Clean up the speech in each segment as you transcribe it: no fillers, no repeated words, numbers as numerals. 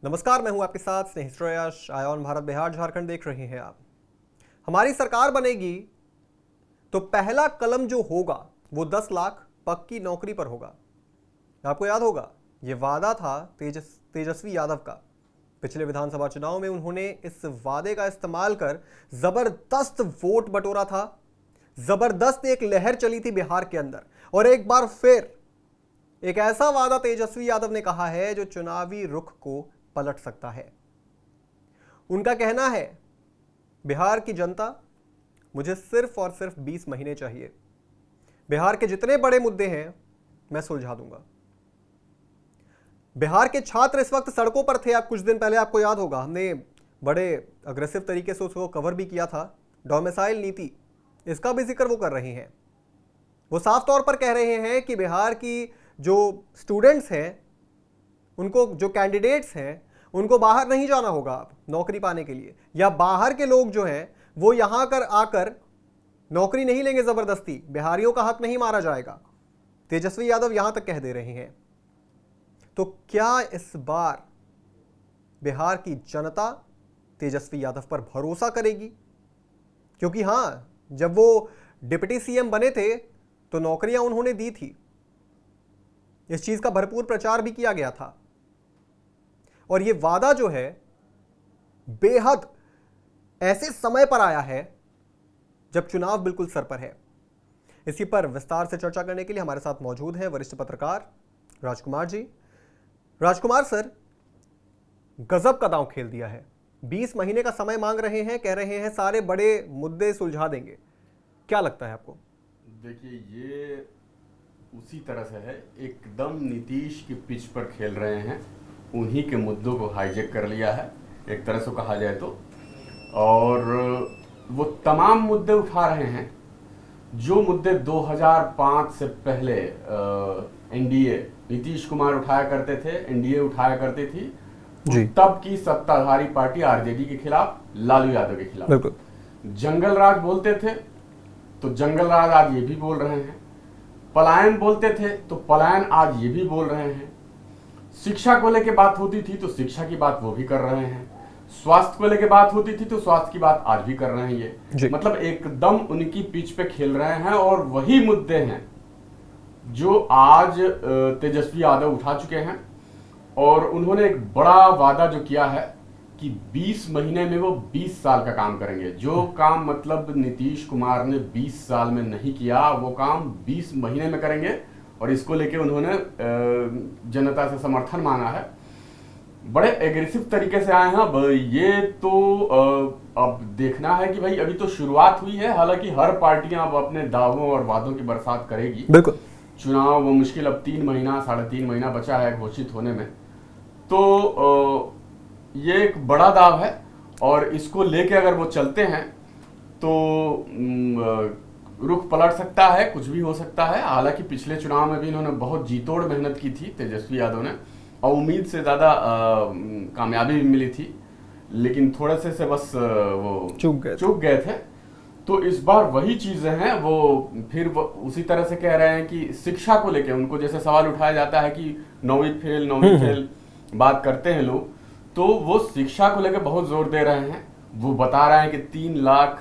नमस्कार, मैं हूं आपके साथ स्नेहित आयोन भारत बिहार झारखंड देख रहे हैं आप। हमारी सरकार बनेगी तो पहला कलम जो होगा वो 10 लाख पक्की नौकरी पर होगा। आपको याद होगा ये वादा था तेजस्वी यादव का। पिछले विधानसभा चुनाव में उन्होंने इस वादे का इस्तेमाल कर जबरदस्त वोट बटोरा था। जबरदस्त एक लहर चली थी बिहार के अंदर और एक बार फिर एक ऐसा वादा तेजस्वी यादव ने कहा है जो चुनावी रुख को पलट सकता है। उनका कहना है, बिहार की जनता, मुझे सिर्फ और सिर्फ 20 महीने चाहिए। बिहार के जितने बड़े मुद्दे हैं मैं सुलझा दूंगा। बिहार के छात्र इस वक्त सड़कों पर थे। आप कुछ दिन पहले, आपको याद होगा, हमने बड़े अग्रेसिव तरीके से उसको कवर भी किया था। डोमिसाइल नीति, इसका भी जिक्र वो कर रहे हैं। वो साफ तौर पर कह रहे हैं कि बिहार की जो स्टूडेंट्स हैं, उनको, जो कैंडिडेट्स हैं, उनको बाहर नहीं जाना होगा अब नौकरी पाने के लिए, या बाहर के लोग जो हैं वो यहां कर आकर नौकरी नहीं लेंगे जबरदस्ती। बिहारियों का हक नहीं मारा जाएगा। तेजस्वी यादव यहां तक कह दे रहे हैं। तो क्या इस बार बिहार की जनता तेजस्वी यादव पर भरोसा करेगी? क्योंकि हां, जब वो डिप्टी सीएम बने थे तो नौकरियां उन्होंने दी थी। इस चीज का भरपूर प्रचार भी किया गया था। और ये वादा जो है बेहद ऐसे समय पर आया है जब चुनाव बिल्कुल सर पर है। इसी पर विस्तार से चर्चा करने के लिए हमारे साथ मौजूद हैं वरिष्ठ पत्रकार राजकुमार जी। राजकुमार सर, गजब का दांव खेल दिया है। 20 महीने का समय मांग रहे हैं, कह रहे हैं सारे बड़े मुद्दे सुलझा देंगे। क्या लगता है आपको? देखिए, ये उसी तरह से है, एकदम नीतीश की पिच पर खेल रहे हैं। उन्हीं के मुद्दों को हाईजैक कर लिया है, एक तरह से कहा जाए तो। और वो तमाम मुद्दे उठा रहे हैं जो मुद्दे 2005 से पहले एनडीए, नीतीश कुमार उठाया करते थे, एनडीए उठाया करती थी जी। तब की सत्ताधारी पार्टी आरजेडी के खिलाफ, लालू यादव के खिलाफ। बिल्कुल। जंगल राज बोलते थे तो जंगल राज आज ये भी बोल रहे हैं। पलायन बोलते थे तो पलायन आज ये भी बोल रहे हैं। शिक्षा को लेके बात होती थी तो शिक्षा की बात वो भी कर रहे हैं। स्वास्थ्य को लेके बात होती थी तो स्वास्थ्य की बात आज भी कर रहे हैं ये। मतलब एकदम उनकी पिच पे खेल रहे हैं। और वही मुद्दे हैं जो आज तेजस्वी यादव उठा चुके हैं। और उन्होंने एक बड़ा वादा जो किया है कि 20 महीने में वो 20 साल का काम करेंगे। जो काम मतलब नीतीश कुमार ने 20 साल में नहीं किया, वो काम 20 महीने में करेंगे। और इसको लेके उन्होंने जनता से समर्थन मांगा है। बड़े एग्रेसिव तरीके से आए हैं। अब ये तो अब देखना है कि भाई, अभी तो शुरुआत हुई है। हालांकि हर पार्टियां अब अपने दावों और वादों की बरसात करेगी। बिल्कुल। चुनाव वो मुश्किल, अब 3 महीना 3.5 महीना बचा है घोषित होने में। तो ये एक बड़ा दाव है और इसको लेके अगर वो चलते हैं तो रुख पलट सकता है, कुछ भी हो सकता है। हालांकि पिछले चुनाव में भी इन्होंने बहुत जीतोड़ मेहनत की थी तेजस्वी यादव ने, और उम्मीद से ज्यादा कामयाबी भी मिली थी, लेकिन थोड़े से बस वो चूक गए थे। तो इस बार वही चीजें हैं। वो फिर उसी तरह से कह रहे हैं कि शिक्षा को लेके उनको जैसे सवाल उठाया जाता है कि 9वीं फेल बात करते हैं लोग, तो वो शिक्षा को लेकर बहुत जोर दे रहे हैं। वो बता रहे हैं कि 3 लाख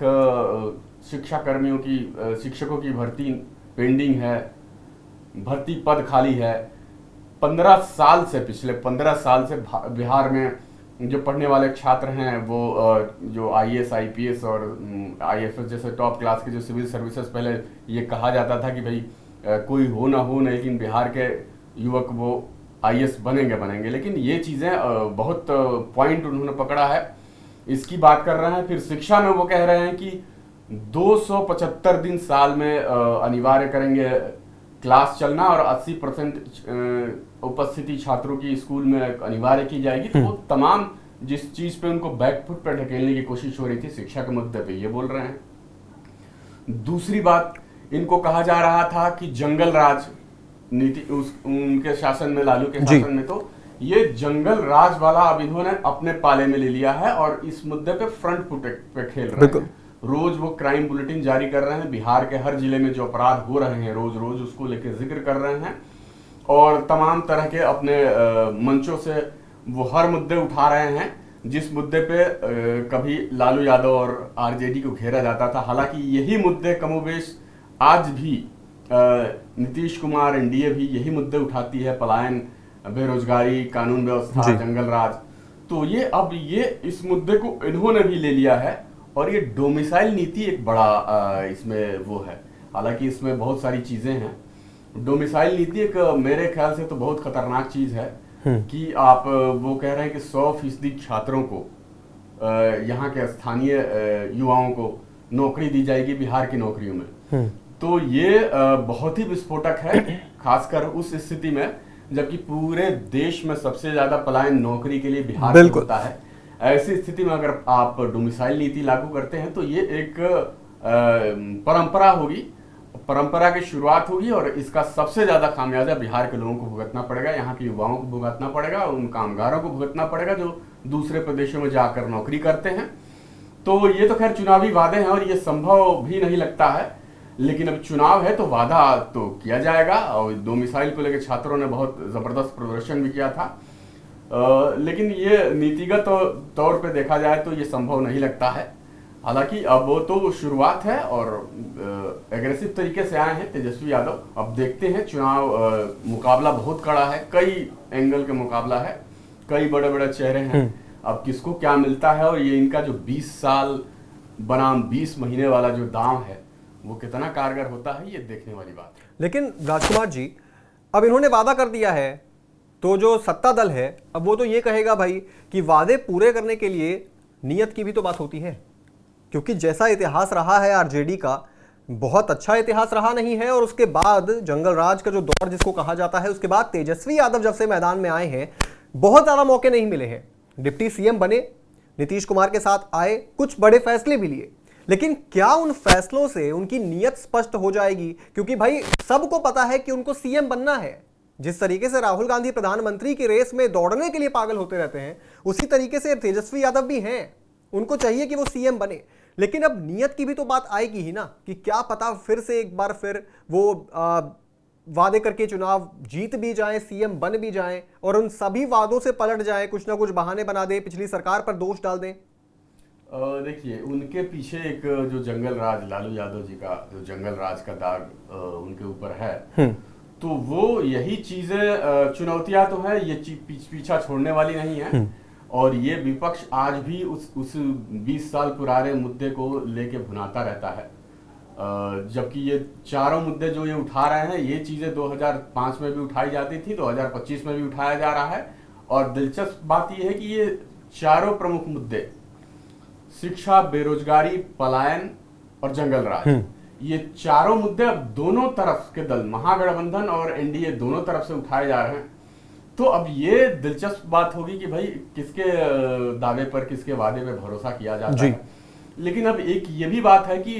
शिक्षा कर्मियों की, शिक्षकों की भर्ती पेंडिंग है, भर्ती पद खाली है। 15 साल से, पिछले 15 साल से बिहार में जो पढ़ने वाले छात्र हैं वो जो आईएएस, आईपीएस और आईएफएस जैसे टॉप क्लास के जो सिविल सर्विसेज, पहले ये कहा जाता था कि भाई कोई हो ना हो, लेकिन बिहार के युवक वो आईएएस बनेंगे। लेकिन ये चीज़ें बहुत पॉइंट उन्होंने पकड़ा है, इसकी बात कर रहे हैं। फिर शिक्षा में वो कह रहे हैं कि 275 दिन साल में अनिवार्य करेंगे क्लास चलना, और 80% उपस्थिति छात्रों की स्कूल में अनिवार्य की जाएगी। तो वो तमाम जिस चीज पे उनको बैकफुट पे ढकेलने की कोशिश हो रही थी शिक्षा के मुद्दे पे, ये बोल रहे हैं। दूसरी बात, इनको कहा जा रहा था कि जंगल राज नीति उनके शासन में, लालू के शासन में, तो ये जंगल राज वाला अब इन्होंने अपने पाले में ले लिया है और इस मुद्दे पे फ्रंट फुट पे खेल रहे हैं। रोज वो क्राइम बुलेटिन जारी कर रहे हैं। बिहार के हर जिले में जो अपराध हो रहे हैं रोज उसको लेके जिक्र कर रहे हैं और तमाम तरह के अपने मंचों से वो हर मुद्दे उठा रहे हैं जिस मुद्दे पे कभी लालू यादव और आरजेडी को घेरा जाता था। हालांकि यही मुद्दे कमोबेश आज भी नीतीश कुमार, एनडीए भी यही मुद्दे उठाती है, पलायन, बेरोजगारी, कानून व्यवस्था, जंगल राज। तो ये अब ये इस मुद्दे को इन्होंने भी ले लिया है और ये डोमिसाइल नीति एक बड़ा इसमें वो है। हालांकि इसमें बहुत सारी चीजें हैं। डोमिसाइल नीति एक मेरे ख्याल से तो बहुत खतरनाक चीज है कि आप वो कह रहे हैं कि 100% छात्रों को, यहाँ के स्थानीय युवाओं को नौकरी दी जाएगी बिहार की नौकरियों में। तो ये बहुत ही विस्फोटक है, खासकर उस स्थिति में जबकि पूरे देश में सबसे ज्यादा पलायन नौकरी के लिए बिहार में होता है। ऐसी स्थिति में अगर आप डोमिसाइल नीति लागू करते हैं तो ये एक परंपरा होगी, परंपरा की शुरुआत होगी और इसका सबसे ज्यादा खामियाजा बिहार के लोगों को भुगतना पड़ेगा, यहाँ के युवाओं को भुगतना पड़ेगा, उन कामगारों को भुगतना पड़ेगा जो दूसरे प्रदेशों में जाकर नौकरी करते हैं। तो ये तो खैर चुनावी वादे हैं और ये संभव भी नहीं लगता है, लेकिन अब चुनाव है तो वादा तो किया जाएगा। और डोमिसाइल को लेकर छात्रों ने बहुत जबरदस्त प्रदर्शन भी किया था, लेकिन ये नीतिगत तौर पे देखा जाए तो ये संभव नहीं लगता है। हालांकि अब वो तो शुरुआत है और एग्रेसिव तरीके से आए हैं तेजस्वी यादव। अब देखते हैं, चुनाव मुकाबला बहुत कड़ा है, कई एंगल का मुकाबला है, कई बड़े बड़े चेहरे हैं। अब किसको क्या मिलता है और ये इनका जो 20 साल बनाम 20 महीने वाला जो दांव है वो कितना कारगर होता है, ये देखने वाली बात है। लेकिन राजकुमार जी, अब इन्होंने वादा कर दिया है तो जो सत्ता दल है अब वो तो ये कहेगा भाई कि वादे पूरे करने के लिए नियत की भी तो बात होती है, क्योंकि जैसा इतिहास रहा है आरजेडी का, बहुत अच्छा इतिहास रहा नहीं है। और उसके बाद जंगल राज का जो दौर जिसको कहा जाता है, उसके बाद तेजस्वी यादव जब से मैदान में आए हैं बहुत ज्यादा मौके नहीं मिले हैं। डिप्टी सीएम बने, नीतीश कुमार के साथ आए, कुछ बड़े फैसले भी लिए, लेकिन क्या उन फैसलों से उनकी नीयत स्पष्ट हो जाएगी? क्योंकि भाई सबको पता है कि उनको सीएम बनना है। जिस तरीके से राहुल गांधी प्रधानमंत्री की रेस में दौड़ने के लिए पागल होते रहते हैं, उसी तरीके से तेजस्वी यादव भी हैं, उनको चाहिए कि वो सीएम बने। लेकिन अब नियत की भी तो बात आएगी ही ना, कि क्या पता फिर से एक बार फिर वो वादे करके चुनाव जीत भी जाएं, सीएम बन भी जाएं और उन सभी वादों से पलट जाएं, कुछ ना कुछ बहाने बना दे, पिछली सरकार पर दोष डाल दें। देखिए, उनके पीछे एक जो जंगल राज, लालू यादव जी का जो जंगल राज का दाग उनके ऊपर है, तो वो यही चीजें, चुनौतियां तो है, ये पीछा छोड़ने वाली नहीं है। और ये विपक्ष आज भी उस 20 साल पुराने मुद्दे को लेके भुनाता रहता है, जबकि ये चारों मुद्दे जो ये उठा रहे हैं, ये चीजें 2005 में भी उठाई जाती थी, 2025 में भी उठाया जा रहा है। और दिलचस्प बात ये है कि ये चारों प्रमुख मुद्दे, शिक्षा, बेरोजगारी, पलायन और जंगल राज, ये चारों मुद्दे अब दोनों तरफ के दल, महागठबंधन और एनडीए, दोनों तरफ से उठाए जा रहे हैं। तो अब ये दिलचस्प बात होगी कि भाई किसके दावे पर, किसके वादे पे भरोसा किया जाता है। लेकिन अब एक ये भी बात है कि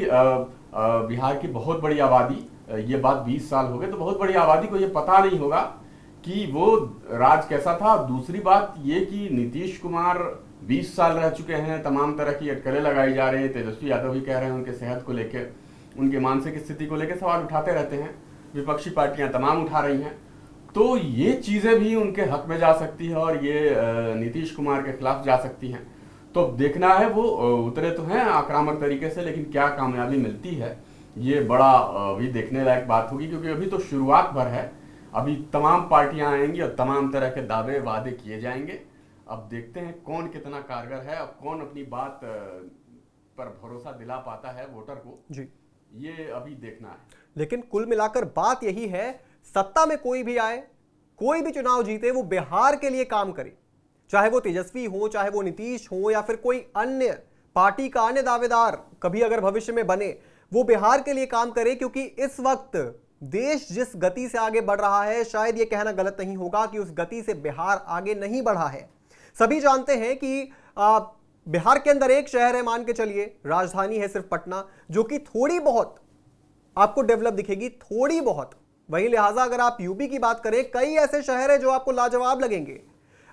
बिहार की बहुत बड़ी आबादी, ये बात 20 साल हो गए, तो बहुत बड़ी आबादी को ये पता नहीं होगा कि वो राज कैसा था। दूसरी बात ये कि नीतीश कुमार 20 साल रह चुके हैं, तमाम तरह की अटकलें लगाई जा रही हैं। तेजस्वी यादव भी कह रहे हैं उनके सेहत को लेकर, उनके मानसिक स्थिति को लेकर सवाल उठाते रहते हैं, विपक्षी पार्टियां तमाम उठा रही हैं। तो ये चीजें भी उनके हक में जा सकती है और ये नीतीश कुमार के खिलाफ जा सकती हैं। तो देखना है, वो उतरे तो हैं आक्रामक तरीके से, लेकिन क्या कामयाबी मिलती है ये बड़ा भी देखने लायक बात होगी, क्योंकि अभी तो शुरुआत भर है। अभी तमाम पार्टियां आएंगी और तमाम तरह के दावे वादे किए जाएंगे। अब देखते हैं कौन कितना कारगर है, अब कौन अपनी बात पर भरोसा दिला पाता है वोटर को जी, ये अभी देखना है। लेकिन कुल मिलाकर बात यही है, सत्ता में कोई भी आए, कोई भी चुनाव जीते, वो बिहार के लिए काम करे, चाहे वो तेजस्वी हो, चाहे वो नीतीश हो, या फिर कोई अन्य पार्टी का अन्य दावेदार कभी अगर भविष्य में बने, वो बिहार के लिए काम करे। क्योंकि इस वक्त देश जिस गति से आगे बढ़ रहा है, शायद ये कहना गलत नहीं होगा कि उस गति से बिहार आगे नहीं बढ़ा है। सभी जानते हैं कि बिहार के अंदर एक शहर है, मान के चलिए राजधानी है सिर्फ पटना, जो कि थोड़ी बहुत आपको डेवलप दिखेगी, थोड़ी बहुत। वहीं लिहाजा अगर आप यूपी की बात करें, कई ऐसे शहर है जो आपको लाजवाब लगेंगे।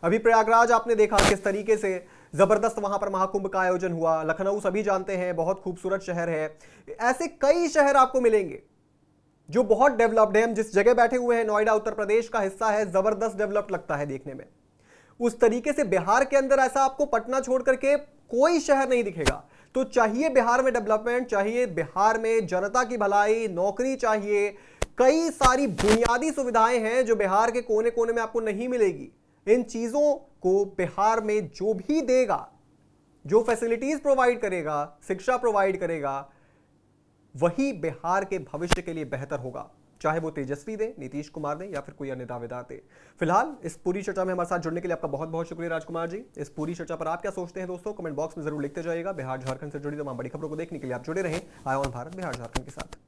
अभी प्रयागराज आपने देखा किस तरीके से जबरदस्त वहां पर महाकुंभ का आयोजन हुआ। लखनऊ सभी जानते हैं बहुत खूबसूरत शहर है। ऐसे कई शहर आपको मिलेंगे जो बहुत डेवलप्ड है। हम जिस जगह बैठे हुए हैं, नोएडा उत्तर प्रदेश का हिस्सा है, जबरदस्त डेवलप्ड लगता है देखने में। उस तरीके से बिहार के अंदर ऐसा आपको पटना छोड़ करके कोई शहर नहीं दिखेगा। तो चाहिए बिहार में डेवलपमेंट, चाहिए बिहार में जनता की भलाई, नौकरी चाहिए, कई सारी बुनियादी सुविधाएं हैं जो बिहार के कोने कोने में आपको नहीं मिलेगी। इन चीजों को बिहार में जो भी देगा, जो फैसिलिटीज प्रोवाइड करेगा, शिक्षा प्रोवाइड करेगा, वही बिहार के भविष्य के लिए बेहतर होगा, चाहे वो तेजस्वी दे, नीतीश कुमार दे या फिर कोई अन्य दावेदार दे। फिलहाल इस पूरी चर्चा में हमारे साथ जुड़ने के लिए आपका बहुत बहुत शुक्रिया राजकुमार जी। इस पूरी चर्चा पर आप क्या सोचते हैं दोस्तों, कमेंट बॉक्स में जरूर लिखते जाइएगा। बिहार झारखंड से जुड़ी तमाम बड़ी खबरों को देखने के लिए आप जुड़े रहें आय ऑन भारत बिहार झारखंड के साथ।